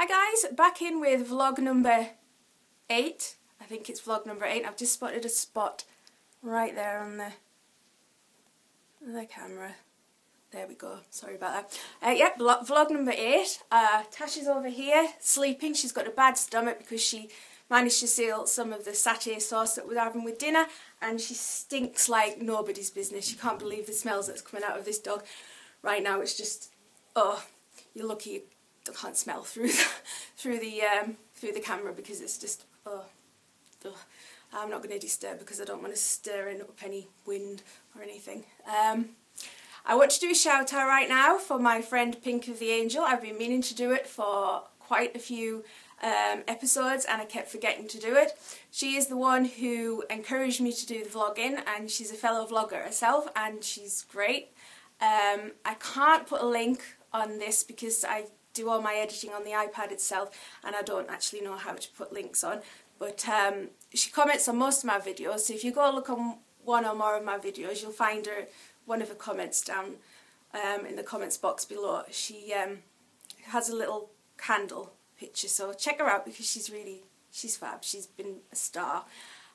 Hi guys, back in with vlog number 8. I think it's vlog number 8. I've just spotted a spot right there on the camera. There we go, sorry about that. Yeah, vlog number 8. Tasha's over here sleeping. She's got a bad stomach because she managed to steal some of the satay sauce that we're having with dinner, and she stinks like nobody's business. You can't believe the smells that's coming out of this dog right now. It's just, oh, you're lucky you can't smell through the camera because it's just, oh. I'm not going to disturb because I don't want to stir up any wind or anything. I want to do a shout out right now for my friend Pink of the Angel. I've been meaning to do it for quite a few episodes and I kept forgetting to do it. She is the one who encouraged me to do the vlogging, and she's a fellow vlogger herself and she's great. I can't put a link on this because I do all my editing on the iPad itself and I don't actually know how to put links on, but she comments on most of my videos, so if you go look on one or more of my videos you'll find one of her comments down in the comments box below. She has a little candle picture, so check her out because she's fab. She's been a star,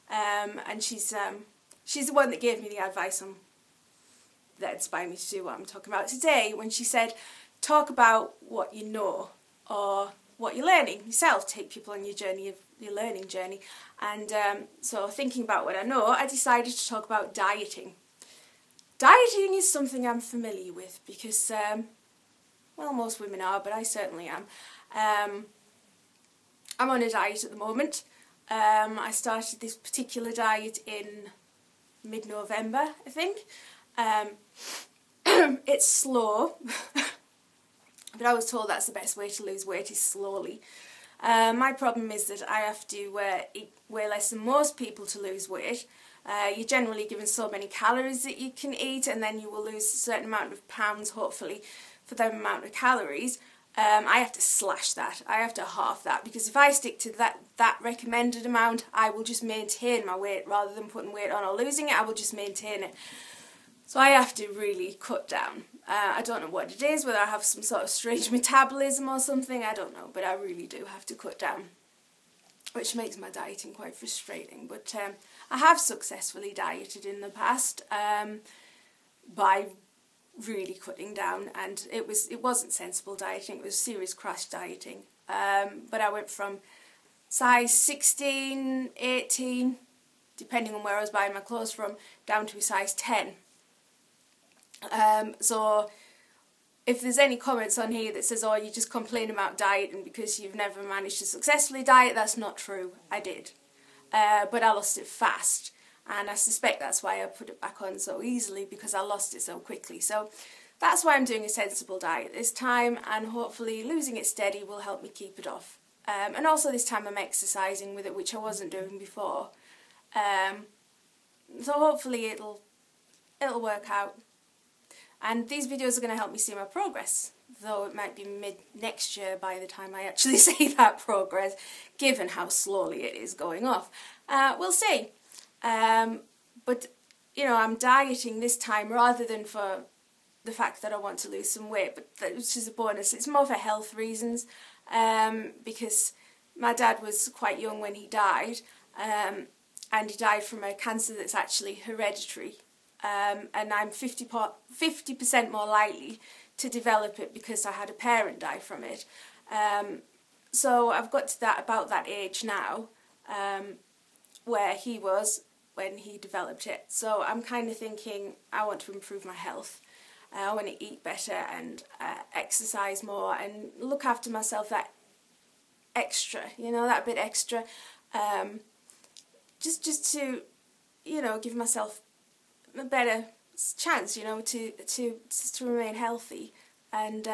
and she's the one that gave me the advice on that inspired me to do what I'm talking about today, when she said talk about what you know or what you're learning yourself, take people on your journey of your learning journey. And so thinking about what I know, I decided to talk about dieting. Dieting is something I'm familiar with because, well, most women are, but I certainly am. I'm on a diet at the moment. I started this particular diet in mid-November, I think. It's slow, but I was told that's the best way to lose weight is slowly. My problem is that I have to eat way less than most people to lose weight. You're generally given so many calories that you can eat, and then you will lose a certain amount of pounds, hopefully, for the amount of calories. I have to slash that. I have to half that, because if I stick to that recommended amount, I will just maintain my weight rather than putting weight on or losing it. I will just maintain it. So I have to really cut down. I don't know what it is, whether I have some sort of strange metabolism or something, I don't know, but I really do have to cut down, which makes my dieting quite frustrating. But I have successfully dieted in the past by really cutting down, and it wasn't sensible dieting, it was serious crash dieting. But I went from size 16, 18, depending on where I was buying my clothes from, down to a size 10. So if there's any comments on here that says, oh, you just complain about dieting because you've never managed to successfully diet, that's not true. I did. But I lost it fast, and I suspect that's why I put it back on so easily, because I lost it so quickly. So that's why I'm doing a sensible diet this time, and hopefully losing it steady will help me keep it off. And also this time I'm exercising with it, which I wasn't doing before. So hopefully it'll work out. And these videos are going to help me see my progress, though it might be mid-next year by the time I actually see that progress, given how slowly it is going off. We'll see. But, you know, I'm dieting this time rather than for the fact that I want to lose some weight, but which is a bonus. It's more for health reasons, because my dad was quite young when he died, and he died from a cancer that's actually hereditary. And I'm 50% more likely to develop it because I had a parent die from it. So I've got to about that age now, where he was when he developed it. So I'm kind of thinking I want to improve my health. I want to eat better and exercise more and look after myself that extra, you know, that bit extra. Just to, you know, give myself a better chance, you know, to remain healthy and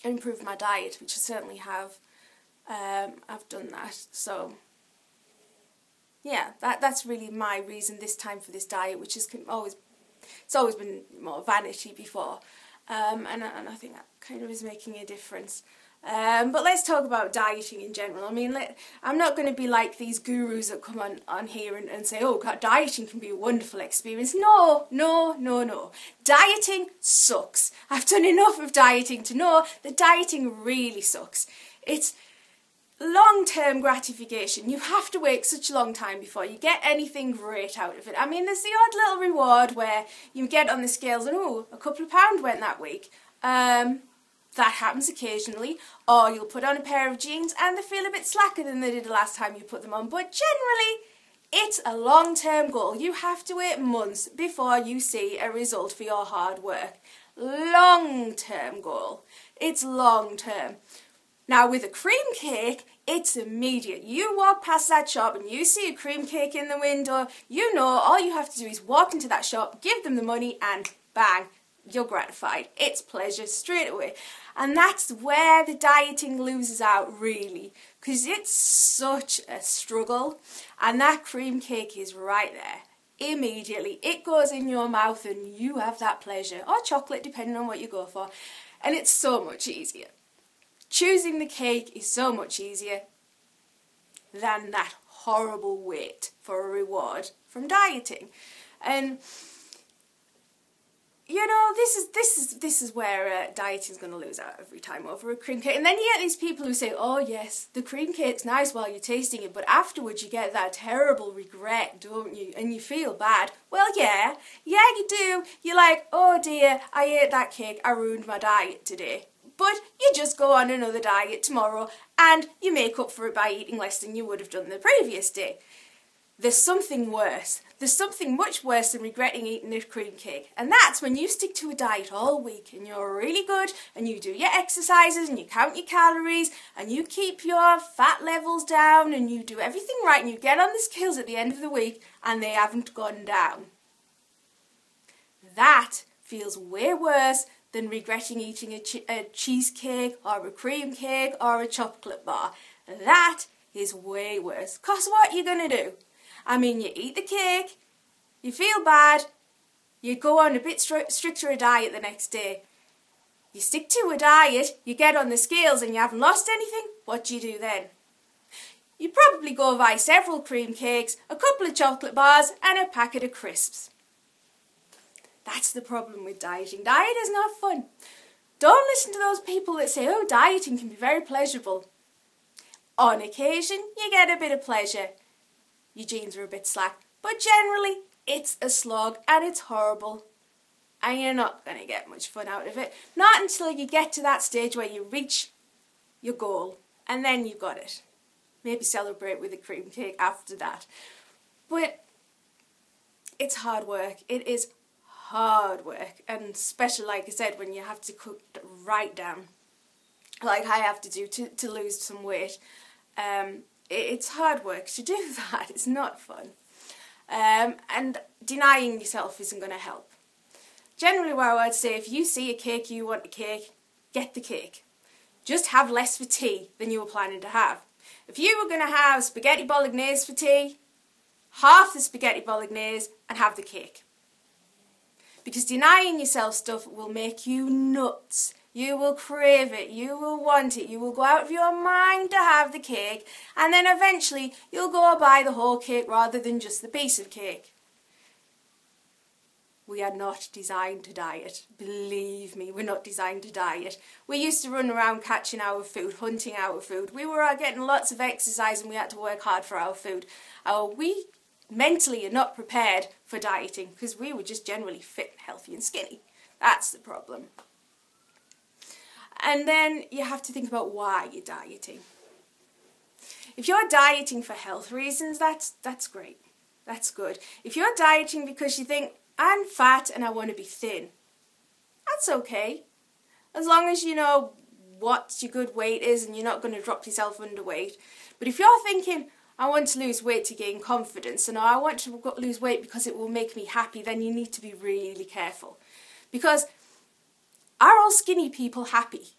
improve my diet, which I certainly have. I've done that. So yeah, that's really my reason this time for this diet, which is it's always been more vanity before, and I think that kind of is making a difference. But let's talk about dieting in general. I mean, I'm not going to be like these gurus that come on here and say, oh, God, dieting can be a wonderful experience. No, no, no, no. Dieting sucks. I've done enough of dieting to know that dieting really sucks. It's long-term gratification. You have to wait such a long time before you get anything great out of it. I mean, there's the odd little reward where you get on the scales and, oh, a couple of pounds went that week. That happens occasionally. Or you'll put on a pair of jeans and they feel a bit slacker than they did the last time you put them on. But generally, it's a long-term goal. You have to wait months before you see a result for your hard work. Long-term goal. It's long-term. Now with a cream cake, it's immediate. You walk past that shop and you see a cream cake in the window, you know all you have to do is walk into that shop, give them the money and bang, you're gratified. It's pleasure straight away. And that's where the dieting loses out really, because it's such a struggle and that cream cake is right there. Immediately, it goes in your mouth and you have that pleasure, or chocolate depending on what you go for, and it's so much easier. Choosing the cake is so much easier than that horrible wait for a reward from dieting. And you know, this is where dieting is going to lose out every time over a cream cake. And then you get these people who say, oh yes, the cream cake's nice while you're tasting it, but afterwards you get that terrible regret, don't you? And you feel bad. Well, yeah, you do. You're like, oh dear, I ate that cake, I ruined my diet today. But you just go on another diet tomorrow and you make up for it by eating less than you would have done the previous day. There's something worse. There's something much worse than regretting eating a cream cake. And that's when you stick to a diet all week and you're really good and you do your exercises and you count your calories and you keep your fat levels down and you do everything right and you get on the scales at the end of the week and they haven't gone down. That feels way worse than regretting eating a cheesecake or a cream cake or a chocolate bar. That is way worse. Because what are you going to do? I mean, you eat the cake, you feel bad, you go on a bit stricter a diet the next day. You stick to a diet, you get on the scales and you haven't lost anything, what do you do then? You probably go buy several cream cakes, a couple of chocolate bars and a packet of crisps. That's the problem with dieting. Diet is not fun. Don't listen to those people that say, oh, dieting can be very pleasurable. On occasion, you get a bit of pleasure. Your jeans are a bit slack. But generally, it's a slog and it's horrible. And you're not going to get much fun out of it. Not until you get to that stage where you reach your goal. And then you've got it. Maybe celebrate with a cream cake after that. But it's hard work. It is hard work, and especially, like I said, when you have to cook right down, like I have to do to lose some weight. It's hard work to do that. It's not fun. And denying yourself isn't going to help. Generally, what I would say, if you see a cake, you want a cake, get the cake. Just have less for tea than you were planning to have. If you were going to have spaghetti bolognese for tea, half the spaghetti bolognese and have the cake. Because denying yourself stuff will make you nuts. You will crave it, you will want it, you will go out of your mind to have the cake, and then eventually you'll go buy the whole cake rather than just the piece of cake. We are not designed to diet. Believe me, we're not designed to diet. We used to run around catching our food, hunting our food. We were getting lots of exercise and we had to work hard for our food. We mentally are not prepared for dieting because we were just generally fit, healthy and skinny. That's the problem. And then you have to think about why you're dieting. If you're dieting for health reasons, that's great. That's good. If you're dieting because you think, I'm fat and I want to be thin, that's okay. As long as you know what your good weight is and you're not going to drop yourself underweight. But if you're thinking, I want to lose weight to gain confidence, and I want to lose weight because it will make me happy, then you need to be really careful. Because are all skinny people happy?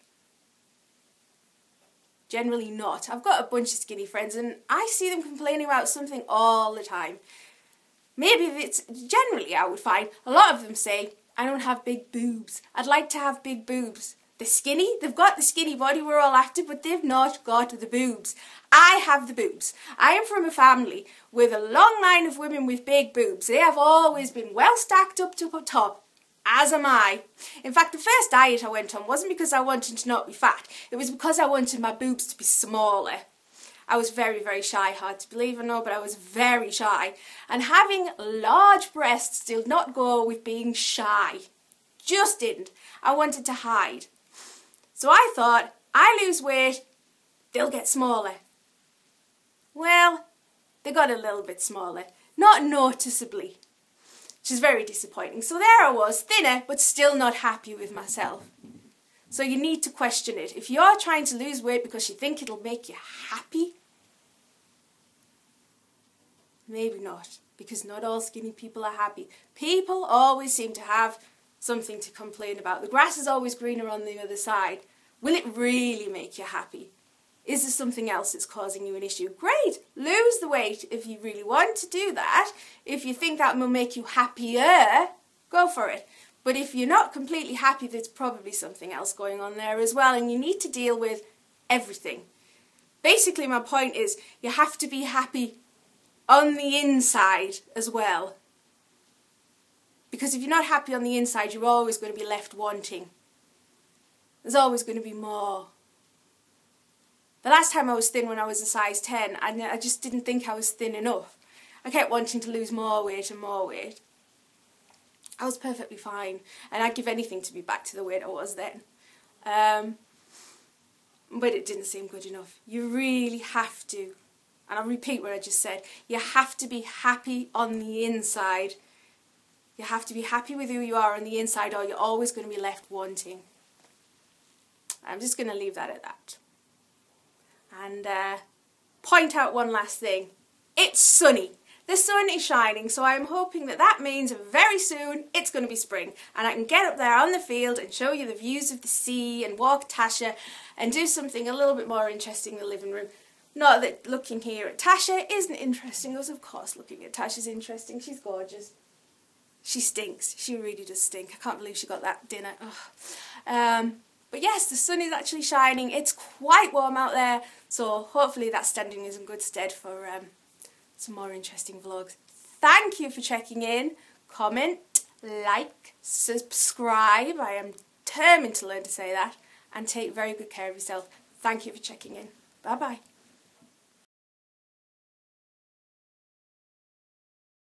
Generally not. I've got a bunch of skinny friends and I see them complaining about something all the time. Maybe it's generally, I would find, a lot of them say, I don't have big boobs. I'd like to have big boobs. They're skinny, they've got the skinny body we're all after, but they've not got the boobs. I have the boobs. I am from a family with a long line of women with big boobs. They have always been well stacked up to top, as am I. In fact, the first diet I went on wasn't because I wanted to not be fat. It was because I wanted my boobs to be smaller. I was very, very shy, hard to believe or not, but I was very shy. And having large breasts did not go with being shy. Just didn't. I wanted to hide. So I thought, I lose weight, they'll get smaller. Well, they got a little bit smaller. Not noticeably. Which is very disappointing. So there I was, thinner, but still not happy with myself. So you need to question it. If you're trying to lose weight because you think it'll make you happy, maybe not. Because not all skinny people are happy. People always seem to have something to complain about. The grass is always greener on the other side. Will it really make you happy? Is there something else that's causing you an issue? Great, lose the weight if you really want to do that. If you think that will make you happier, go for it. But if you're not completely happy, there's probably something else going on there as well, and you need to deal with everything. Basically, my point is you have to be happy on the inside as well. Because if you're not happy on the inside, you're always going to be left wanting. There's always going to be more. The last time I was thin when I was a size 10, I just didn't think I was thin enough. I kept wanting to lose more weight and more weight. I was perfectly fine, and I'd give anything to be back to the weight I was then. But it didn't seem good enough. You really have to, and I'll repeat what I just said, you have to be happy on the inside. You have to be happy with who you are on the inside, or you're always going to be left wanting. I'm just going to leave that at that. And point out one last thing. It's sunny. The sun is shining, so I'm hoping that that means very soon it's going to be spring. And I can get up there on the field and show you the views of the sea and walk Tasha and do something a little bit more interesting in the living room. Not that looking here at Tasha isn't interesting, because of course looking at Tasha's interesting. She's gorgeous. She stinks. She really does stink. I can't believe she got that dinner. But yes, the sun is actually shining. It's quite warm out there, so hopefully that's standing us in good stead for some more interesting vlogs. Thank you for checking in. Comment, like, subscribe. I am determined to learn to say that. And take very good care of yourself. Thank you for checking in. Bye bye.